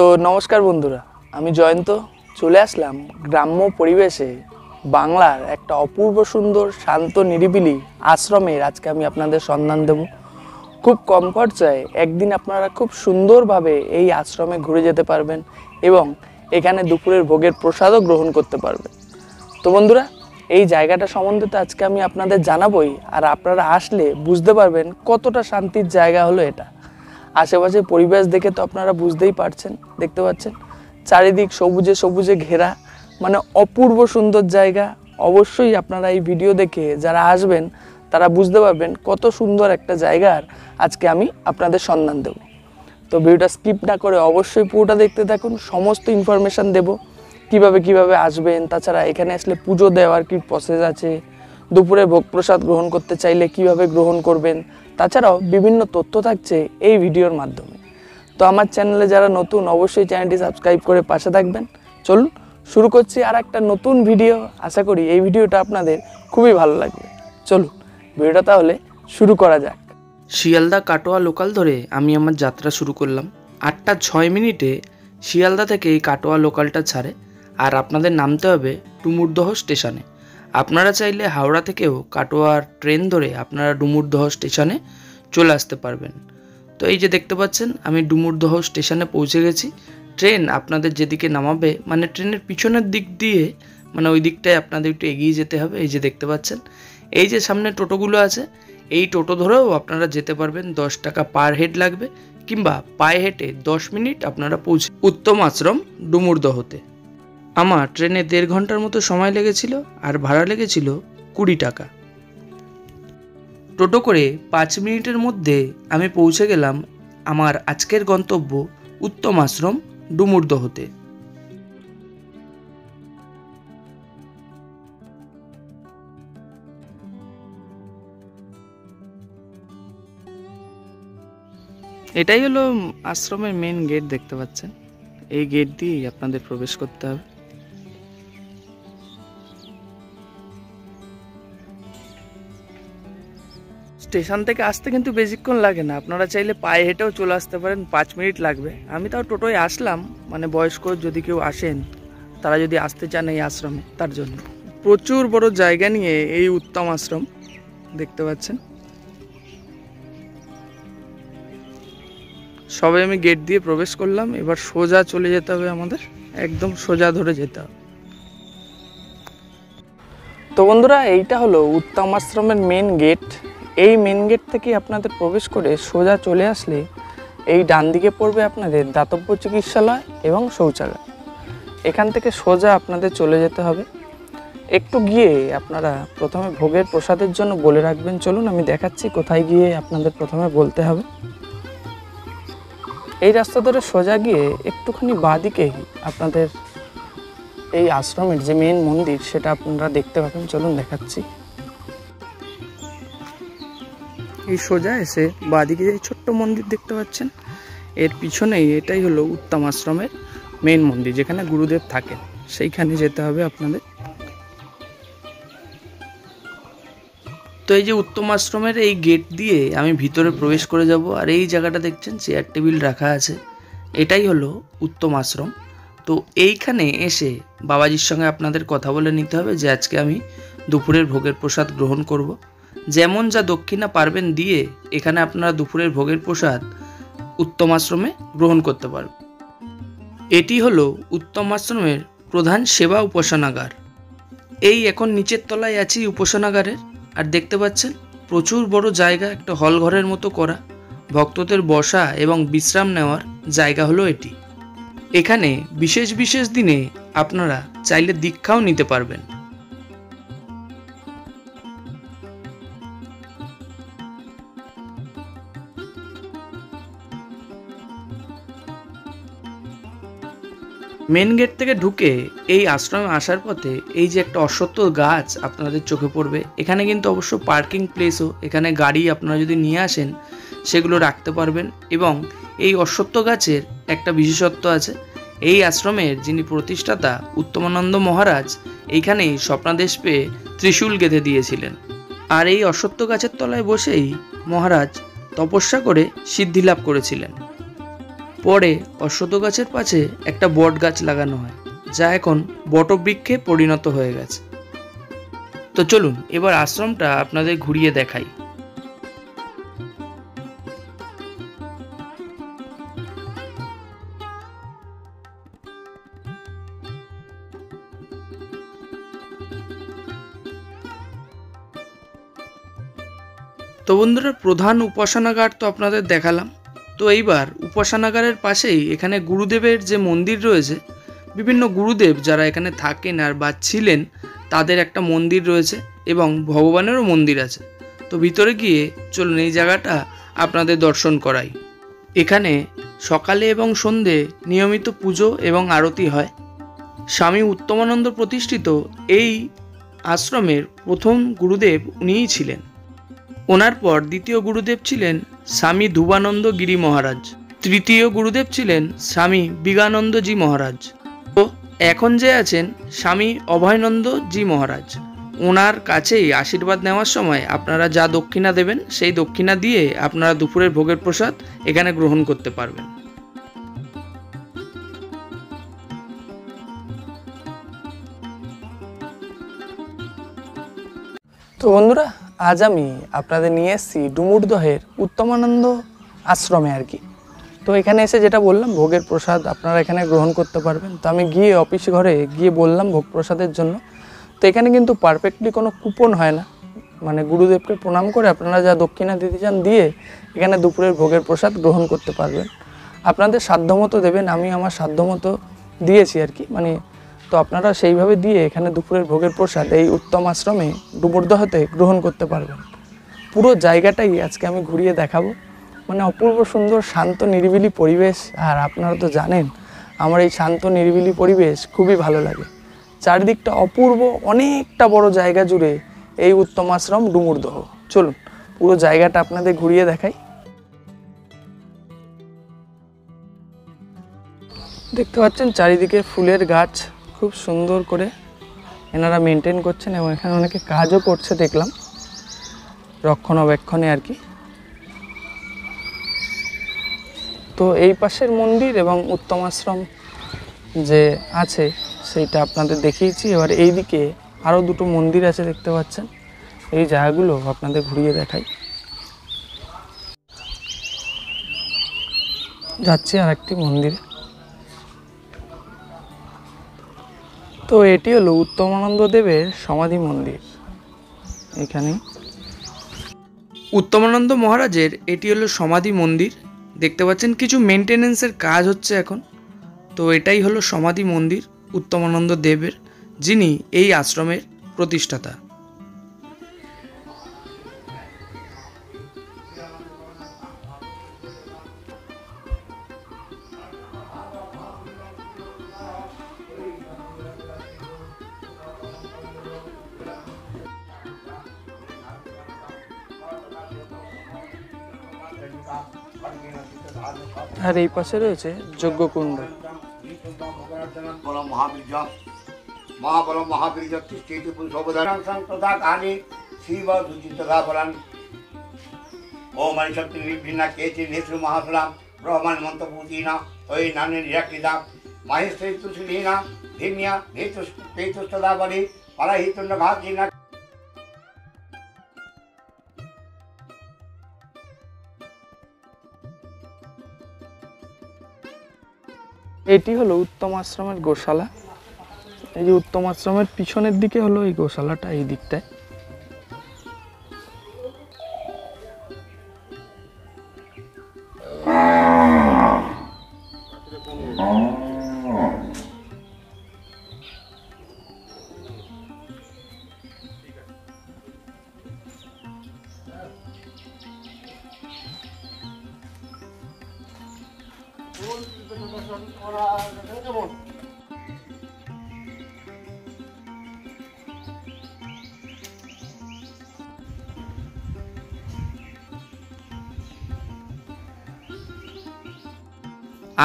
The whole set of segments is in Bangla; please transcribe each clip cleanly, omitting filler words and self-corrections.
তো নমস্কার বন্ধুরা, আমি জয়ন্ত চলে আসলাম গ্রাম্য পরিবেশে বাংলার একটা অপূর্ব সুন্দর শান্ত নিরিবিলি আশ্রমের আজকে আমি আপনাদের সন্ধান দেব। খুব কম খরচায় একদিন আপনারা খুব সুন্দরভাবে এই আশ্রমে ঘুরে যেতে পারবেন এবং এখানে দুপুরের ভোগের প্রসাদও গ্রহণ করতে পারবেন। তো বন্ধুরা, এই জায়গাটা সম্বন্ধে তো আজকে আমি আপনাদের জানাবই, আর আপনারা আসলে বুঝতে পারবেন কতটা শান্তির জায়গা হলো এটা। আশেপাশে পরিবেশ দেখে তো আপনারা বুঝতেই পারছেন, দেখতে পাচ্ছেন চারিদিক সবুজে সবুজে ঘেরা, মানে অপূর্ব সুন্দর জায়গা। অবশ্যই আপনারা এই ভিডিও দেখে যারা আসবেন তারা বুঝতে পারবেন কত সুন্দর একটা জায়গার আজকে আমি আপনাদের সন্ধান দেব। তো ভিডিওটা স্কিপ না করে অবশ্যই পুরোটা দেখতে থাকুন, সমস্ত ইনফরমেশান দেব কিভাবে আসবেন, তাছাড়া এখানে আসলে পুজো দেওয়ার কি প্রসেস আছে, দুপুরে ভোগ প্রসাদ গ্রহণ করতে চাইলে কিভাবে গ্রহণ করবেন, তাছাড়াও বিভিন্ন তথ্য থাকছে এই ভিডিওর মাধ্যমে। তো আমার চ্যানেলে যারা নতুন অবশ্যই চ্যানেলটি সাবস্ক্রাইব করে পাশে থাকবেন। চলুন শুরু করছি আর একটা নতুন ভিডিও। আশা করি এই ভিডিওটা আপনাদের খুবই ভালো লাগবে। চলুন ভিডিওটা তাহলে শুরু করা যাক। শিয়ালদা কাটোয়া লোকাল ধরে আমি আমার যাত্রা শুরু করলাম। 8টা 6 মিনিটে শিয়ালদা থেকে এই কাটোয়া লোকালটা ছাড়ে, আর আপনাদের নামতে হবে ডুমুরদহ স্টেশনে। আপনারা চাইলে হাওড়া থেকেও কাটোয়ার ট্রেন ধরে আপনারা ডুমুরদহ স্টেশনে চলে আসতে পারবেন। তো এই যে দেখতে পাচ্ছেন আমি ডুমুরদহ স্টেশনে পৌঁছে গেছি। ট্রেন আপনাদের যেদিকে নামাবে, মানে ট্রেনের পিছনের দিক দিয়ে, মানে ওই দিকটায় আপনাদের একটু এগিয়ে যেতে হবে। এই যে দেখতে পাচ্ছেন এই যে সামনে টোটোগুলো আছে, এই টোটো ধরেও আপনারা যেতে পারবেন। 10 টাকা পার হেড লাগবে, কিংবা পায়ে হেঁটে 10 মিনিট আপনারা পৌঁছে উত্তম আশ্রম ডুমুরদহতে। আমার ট্রেনে 1.5 ঘন্টার মতো সময় লেগেছিল, আর ভাড়া লেগেছিল 20 টাকা। টোটো করে 5 মিনিটের মধ্যে আমি পৌঁছে গেলাম আমার আজকের গন্তব্য উত্তম আশ্রম ডুমুরদহতে। এটাই হলো আশ্রমের মেন গেট, দেখতে পাচ্ছেন। এই গেট দিয়েই আপনাদের প্রবেশ করতে হবে। স্টেশন থেকে আসতে কিন্তু বেশিক্ষণ লাগে না, আপনারা চাইলে পায়ে হেঁটেও চলে আসতে পারেন, 5 মিনিট লাগবে। আমি তাও টোটোয় আসলাম, মানে বয়স্ক যদি কেউ আসেন তারা যদি আসতে চান এই আশ্রমে, তার জন্য। প্রচুর বড় জায়গা নিয়ে এই উত্তম আশ্রম, দেখতে পাচ্ছেন। সবাই আমি গেট দিয়ে প্রবেশ করলাম, এবার সোজা চলে যেতে হবে আমাদের, একদম সোজা ধরে যেতে হবে। তো বন্ধুরা, এইটা হলো উত্তম আশ্রমের মেন গেট। এই মেন গেট থেকে আপনাদের প্রবেশ করে সোজা চলে আসলে এই ডান দিকে পড়বে আপনাদের দাতব্য চিকিৎসালয় এবং শৌচালয়। এখান থেকে সোজা আপনাদের চলে যেতে হবে। একটু গিয়ে আপনারা প্রথমে ভোগের প্রসাদের জন্য বলে রাখবেন। চলুন আমি দেখাচ্ছি কোথায় গিয়ে আপনাদের প্রথমে বলতে হবে। এই রাস্তা ধরে সোজা গিয়ে একটুখানি বাঁদিকে আপনাদের এই আশ্রমের যে মেন মন্দির সেটা আপনারা দেখতে পাবেন। চলুন দেখাচ্ছি। এই সোজা এসে বাঁদিকে যে ছোট্ট মন্দির দেখতে পাচ্ছেন, এর পিছনেই এটাই হলো উত্তম আশ্রমের মেন মন্দির, যেখানে গুরুদেব থাকেন। সেইখানে যেতে হবে আপনাদের। তো এই যে উত্তম আশ্রমের এই গেট দিয়ে আমি ভিতরে প্রবেশ করে যাব, আর এই জায়গাটা দেখছেন চেয়ার টেবিল রাখা আছে, এটাই হলো উত্তম আশ্রম। তো এইখানে এসে বাবাজির সঙ্গে আপনাদের কথা বলে নিতে হবে যে আজকে আমি দুপুরের ভোগের প্রসাদ গ্রহণ করব। যেমন যা দক্ষিণা পারবেন দিয়ে এখানে আপনারা দুপুরের ভোগের প্রসাদ উত্তম আশ্রমে গ্রহণ করতে পারবেন। এটি হলো উত্তম আশ্রমের প্রধান সেবা উপাসনাগার। এই এখন নিচের তলায় আছি উপাসনাগারের, আর দেখতে পাচ্ছেন প্রচুর বড় জায়গা, একটা হল ঘরের মতো করা, ভক্তদের বসা এবং বিশ্রাম নেওয়ার জায়গা হলো এটি। এখানে বিশেষ বিশেষ দিনে আপনারা চাইলে দীক্ষাও নিতে পারবেন। মেন গেট থেকে ঢুকে এই আশ্রমে আসার পথে এই যে একটা অশ্বত্থ গাছ আপনাদের চোখে পড়বে, এখানে কিন্তু অবশ্য পার্কিং প্লেসও, এখানে গাড়ি আপনারা যদি নিয়ে আসেন সেগুলো রাখতে পারবেন। এবং এই অশ্বত্থ গাছের একটা বিশেষত্ব আছে, এই আশ্রমের যিনি প্রতিষ্ঠাতা উত্তমানন্দ মহারাজ এইখানেই স্বপ্নাদেশ পেয়ে ত্রিশূল গেঁথে দিয়েছিলেন। আর এই অশ্বত্থ গাছের তলায় বসেই মহারাজ তপস্যা করে সিদ্ধি লাভ করেছিলেন। পরে অশ্বত্থ গাছের পাশে একটা বট গাছ লাগানো হয়, যা এখন বটবৃক্ষে পরিণত হয়ে গেছে। তো চলুন এবার আশ্রমটা আপনাদের ঘুরিয়ে দেখাই। তো বন্ধুরা, প্রধান উপাসনাগার তো আপনাদের দেখালাম। তো এইবার উপাসনাগারের পাশেই এখানে গুরুদেবের যে মন্দির রয়েছে, বিভিন্ন গুরুদেব যারা এখানে থাকেন আর বা ছিলেন তাদের একটা মন্দির রয়েছে এবং ভগবানেরও মন্দির আছে। তো ভিতরে গিয়ে চলুন এই জায়গাটা আপনাদের দর্শন করাই। এখানে সকালে এবং সন্ধে নিয়মিত পুজো এবং আরতি হয়। স্বামী উত্তমানন্দ প্রতিষ্ঠিত এই আশ্রমের প্রথম গুরুদেব উনিই ছিলেন। ওনার পর দ্বিতীয় গুরুদেব ছিলেন স্বামী ধুবানন্দ গিরি মহারাজ, তৃতীয় গুরুদেব ছিলেন স্বামী বিজ্ঞানন্দজি মহারাজ, ও এখন যে আছেন স্বামী অভয়ানন্দজি মহারাজ। ওনার কাছেই আশীর্বাদ নেওয়ার সময় আপনারা যা দক্ষিণা দেবেন সেই দক্ষিণা দিয়ে আপনারা দুপুরের ভোগের প্রসাদ এখানে গ্রহণ করতে পারবেন। তো বন্ধুরা, আজ আমি আপনাদের নিয়ে এসেছি ডুমুরদহের উত্তমানন্দ আশ্রমে আর কি। তো এখানে এসে যেটা বললাম, ভোগের প্রসাদ আপনারা এখানে গ্রহণ করতে পারবেন। তো আমি গিয়ে অফিস ঘরে গিয়ে বললাম ভোগ প্রসাদের জন্য। তো এখানে কিন্তু পারফেক্টলি কোনো কুপন হয় না, মানে গুরুদেবকে প্রণাম করে আপনারা যা দক্ষিণা দিতে চান দিয়ে এখানে দুপুরের ভোগের প্রসাদ গ্রহণ করতে পারবেন। আপনাদের সাধ্যমতো দেবেন, আমি আমার সাধ্যমতো দিয়েছি আর কি, মানে তো আপনারা সেইভাবে দিয়ে এখানে দুপুরের ভোগের প্রসাদ এই উত্তম আশ্রমে ডুমুরদহতে গ্রহণ করতে পারবেন। পুরো জায়গাটাই আজকে আমি ঘুরিয়ে দেখাবো, মানে অপূর্ব সুন্দর শান্ত নিরিবিলি পরিবেশ। আর আপনারা তো জানেন আমার এই শান্ত নিরিবিলি পরিবেশ খুবই ভালো লাগে। চারিদিকটা অপূর্ব, অনেকটা বড় জায়গা জুড়ে এই উত্তম আশ্রম ডুমুরদহ। চলুন পুরো জায়গাটা আপনাদের ঘুরিয়ে দেখাই। দেখতে পাচ্ছেন চারিদিকে ফুলের গাছ খুব সুন্দর করে এনারা মেনটেন করছেন এবং এখানে অনেকে কাজও করছে দেখলাম, রক্ষণাবেক্ষণে আর কি। তো এই পাশের মন্দির এবং উত্তম আশ্রম যে আছে সেইটা আপনাদের দেখিয়েছি। এবার এই দিকে আরও দুটো মন্দির আছে দেখতে পাচ্ছেন, এই জায়গাগুলো আপনাদের ঘুরিয়ে দেখাই। যাচ্ছি আর একটি মন্দিরে। তো এটি হলো উত্তমানন্দ দেবের সমাধি মন্দির। এখানে উত্তমানন্দ মহারাজের এটি হলো সমাধি মন্দির। দেখতে পাচ্ছেন কিছু মেনটেনেন্সের কাজ হচ্ছে এখন। তো এটাই হলো সমাধি মন্দির উত্তমানন্দ দেবের, যিনি এই আশ্রমের প্রতিষ্ঠাতা। আর এই পাশে রয়েছে যজ্ঞকুণ্ড। মহাবল মহাবীর্য তিষ্ঠিতি পুরুষোবদান তথা কালে শিব দুচিতথা বলান ওম শক্তি বিভিন্ন কেচি নেত্র মহাসলাম ব্রহ্মাণ মন্ত্রপূতিনা ওই নানে নিরাকৃতা মাহেশ্রীনা ধীম্যা ধীতুস্তদা বলি পালাহিতুণ্ড ঘাতিনা। এটি হলো উত্তম আশ্রমের গোশালা। এই যে উত্তম আশ্রমের পিছনের দিকে হলো এই গোশালাটা, এই দিকটায়।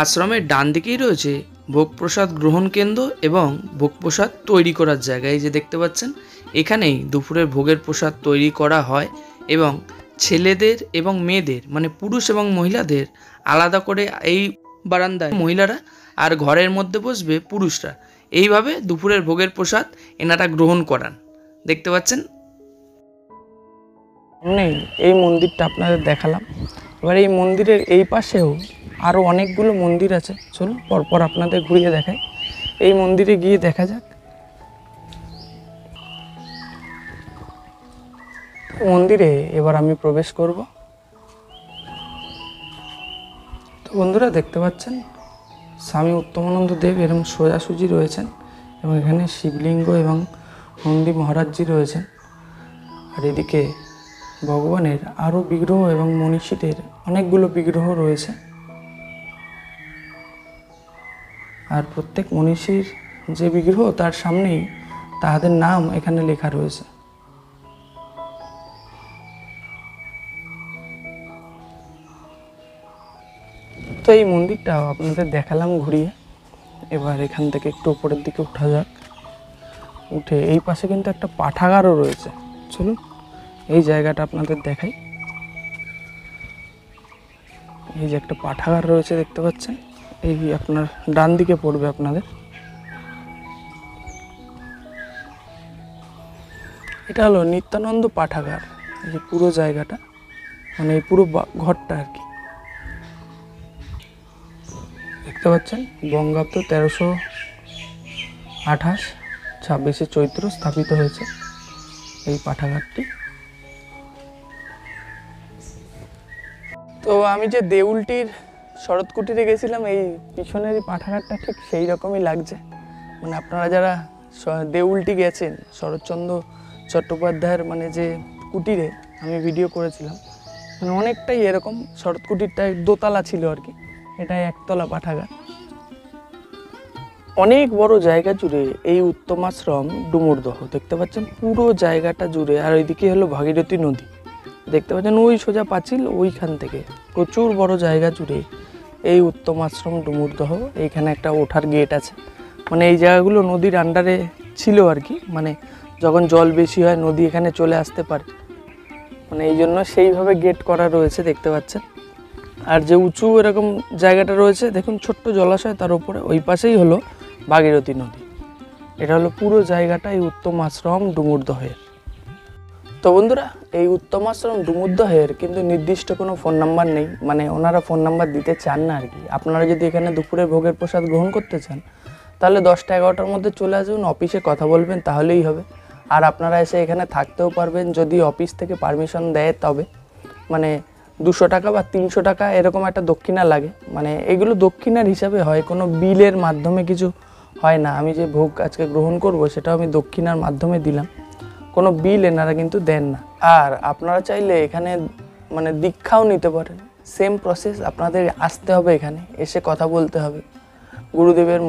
আশ্রমের ডান দিকেই রয়েছে ভোগ প্রসাদ গ্রহণ কেন্দ্র এবং ভোগ প্রসাদ তৈরি করার জায়গা। এই যে দেখতে পাচ্ছেন এখানেই দুপুরের ভোগের প্রসাদ তৈরি করা হয় এবং ছেলেদের এবং মেয়েদের, মানে পুরুষ এবং মহিলাদের আলাদা করে এই বারান্দায় মহিলারা, আর ঘরের মধ্যে বসবে পুরুষরা। এইভাবে দুপুরের ভোগের প্রসাদ এনারা গ্রহণ করান। দেখতে পাচ্ছেন। সামনেই এই মন্দিরটা আপনাদের দেখালাম। এবার এই মন্দিরের এই পাশেও আরও অনেকগুলো মন্দির আছে, চলুন পরপর আপনাদের ঘুরিয়ে দেখাই। এই মন্দিরে গিয়ে দেখা যাক। মন্দিরে এবার আমি প্রবেশ করব। তো বন্ধুরা দেখতে পাচ্ছেন স্বামী উত্তমানন্দ দেব এরকম সোজাসুজি রয়েছেন, এবং এখানে শিবলিঙ্গ এবং নন্দী মহারাজজি রয়েছেন। আর এদিকে ভগবানের আরও বিগ্রহ এবং মনীষীদের অনেকগুলো বিগ্রহ রয়েছে। আর প্রত্যেক মনীষীর যে বিগ্রহ তার সামনেই তাহাদের নাম এখানে লেখা রয়েছে। তো এই মন্দিরটাও আপনাদের দেখালাম ঘুরিয়ে। এবার এখান থেকে একটু উপরের দিকে ওঠা যাক। উঠে এই পাশে কিন্তু একটা পাঠাগারও রয়েছে, চলুন এই জায়গাটা আপনাদের দেখাই। এই যে একটা পাঠাগার রয়েছে দেখতে পাচ্ছেন, এই আপনার ডান দিকে পড়বে আপনাদের। এটা হলো নিত্যানন্দ পাঠাগার। এই যে পুরো জায়গাটা, মানে এই পুরো ঘরটা আর কি দেখতে পাচ্ছেন। বঙ্গাব্দ 1328 26শে চৈত্র স্থাপিত হয়েছে এই পাঠাগারটি। তো আমি যে দেউলটির শরৎকুটিরে গেছিলাম, এই পিছনের এই পাঠাগারটা ঠিক সেই রকমই লাগছে। মানে আপনারা যারা দেউলটি গেছেন, শরৎচন্দ্র চট্টোপাধ্যায়ের মানে যে কুটিরে আমি ভিডিও করেছিলাম, মানে অনেকটাই এরকম। শরৎকুটিরটাই দোতলা ছিল আর কি, এটাই একতলা পাঠাগার। অনেক বড় জায়গা জুড়ে এই উত্তমাশ্রম ডুমুরদহ দেখতে পাচ্ছেন, পুরো জায়গাটা জুড়ে। আর ওইদিকে হলো ভাগীরথী নদী দেখতে পাচ্ছেন, ওই সোজা পাঁচিল, ওইখান থেকে প্রচুর বড় জায়গা জুড়ে এই উত্তমাশ্রম ডুমুরদহ। এইখানে একটা ওঠার গেট আছে, মানে এই জায়গাগুলো নদীর আন্ডারে ছিল আর কি। মানে যখন জল বেশি হয় নদী এখানে চলে আসতে পারে, মানে এই জন্য সেইভাবে গেট করা রয়েছে দেখতে পাচ্ছেন। আর যে উঁচু এরকম জায়গাটা রয়েছে দেখুন, ছোট্ট জলাশয়, তার উপরে ওই পাশেই হলো ভাগীরথী নদী। এটা হলো পুরো জায়গাটা এই উত্তমাশ্রম ডুমুরদহের। তো বন্ধুরা, এই উত্তমাশ্রম ডুমুরদহের কিন্তু নির্দিষ্ট কোনো ফোন নাম্বার নেই, মানে ওনারা ফোন নাম্বার দিতে চান না আর কি। আপনারা যদি এখানে দুপুরে ভোগের প্রসাদ গ্রহণ করতে চান, তাহলে 10টা 11টার মধ্যে চলে আসুন, অফিসে কথা বলবেন, তাহলেই হবে। আর আপনারা এসে এখানে থাকতেও পারবেন, যদি অফিস থেকে পারমিশন দেয় তবে। মানে 200 টাকা বা 300 টাকা এরকম একটা দক্ষিণা লাগে, মানে এগুলো দক্ষিণার হিসাবে হয়, কোনো বিলের মাধ্যমে কিছু হয় না। আমি যে ভোগ আজকে গ্রহণ করব সেটাও আমি দক্ষিণার মাধ্যমে দিলাম, কোনো বিল এনারা কিন্তু দেন না। আর আপনারা চাইলে এখানে মানে দীক্ষাও নিতে পারেন, সেম প্রসেস। আপনাদের আসতে হবে, এখানে এসে কথা বলতে হবে, গুরুদেবের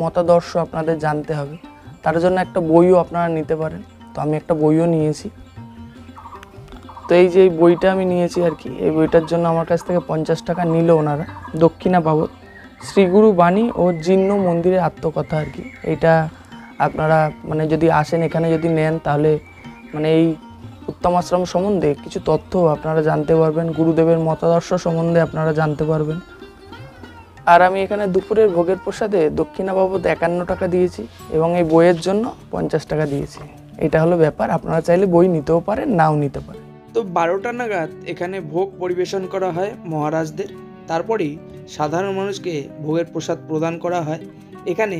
মতাদর্শ আপনাদের জানতে হবে। তার জন্য একটা বইও আপনারা নিতে পারেন। তো আমি একটা বইও নিয়েছি। তো এই যে বইটা আমি নিয়েছি আর কি, এই বইটার জন্য আমার কাছ থেকে 50 টাকা নিল ওনারা দক্ষিণা বাবদ। শ্রীগুরু বাণী ও জীর্ণ মন্দিরের আত্মকথা আর কি। এইটা আপনারা মানে যদি আসেন এখানে যদি নেন, তাহলে মানে এই উত্তমাশ্রম সম্বন্ধে কিছু তথ্য আপনারা জানতে পারবেন, গুরুদেবের মতাদর্শ সম্বন্ধে আপনারা জানতে পারবেন। আর আমি এখানে দুপুরের ভোগের প্রসাদে দক্ষিণা বাবদ 51 টাকা দিয়েছি, এবং এই বইয়ের জন্য 50 টাকা দিয়েছি। এটা হলো ব্যাপার। আপনারা চাইলে বই নিতেও পারেন, নাও নিতে পারেন। তো 12টা নাগাদ এখানে ভোগ পরিবেশন করা হয় মহারাজদের, তারপরেই সাধারণ মানুষকে ভোগের প্রসাদ প্রদান করা হয়। এখানে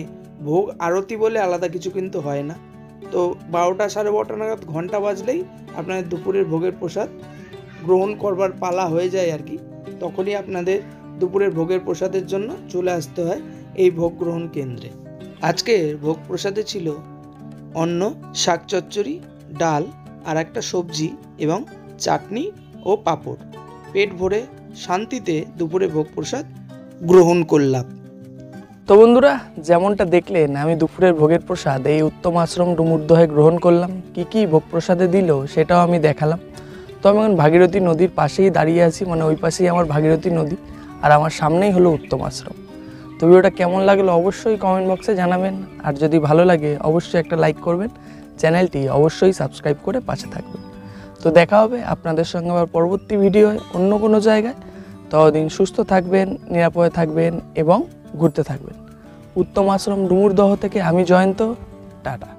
ভোগ আরতি বলে আলাদা কিছু কিন্তু হয় না। তো 12টা 12:30 নাগাদ ঘন্টা বাজলেই আপনাদের দুপুরের ভোগের প্রসাদ গ্রহণ করবার পালা হয়ে যায় আর কি। তখনই আপনাদের দুপুরের ভোগের প্রসাদের জন্য চলে আসতে হয় এই ভোগ গ্রহণ কেন্দ্রে। আজকের ভোগ প্রসাদে ছিল অন্ন, শাক চচ্চড়ি, ডাল আর একটা সবজি এবং চাটনি ও পাঁপড়। পেট ভরে শান্তিতে দুপুরে ভোগ প্রসাদ গ্রহণ করলাম। তো বন্ধুরা, যেমনটা দেখলেন আমি দুপুরের ভোগের প্রসাদ এই উত্তমাশ্রম ডুমুরদহে গ্রহণ করলাম। কি ভোগ প্রসাদে দিল সেটাও আমি দেখালাম। তো আমি এখন ভাগীরথী নদীর পাশেই দাঁড়িয়ে আছি, মানে ওই পাশেই আমার ভাগীরথী নদী, আর আমার সামনেই হলো উত্তমাশ্রম। তো ভিডিওটা কেমন লাগলো অবশ্যই কমেন্ট বক্সে জানাবেন। আর যদি ভালো লাগে অবশ্যই একটা লাইক করবেন, চ্যানেলটি অবশ্যই সাবস্ক্রাইব করে পাশে থাকবেন। তো দেখা হবে আপনাদের সঙ্গে আবার পরবর্তী ভিডিওয় অন্য কোনো জায়গায়। ততদিন সুস্থ থাকবেন, নিরাপদে থাকবেন এবং ঘুরতে থাকবেন। উত্তম আশ্রম ডুমুরদহ থেকে আমি জয়ন্ত, টাটা।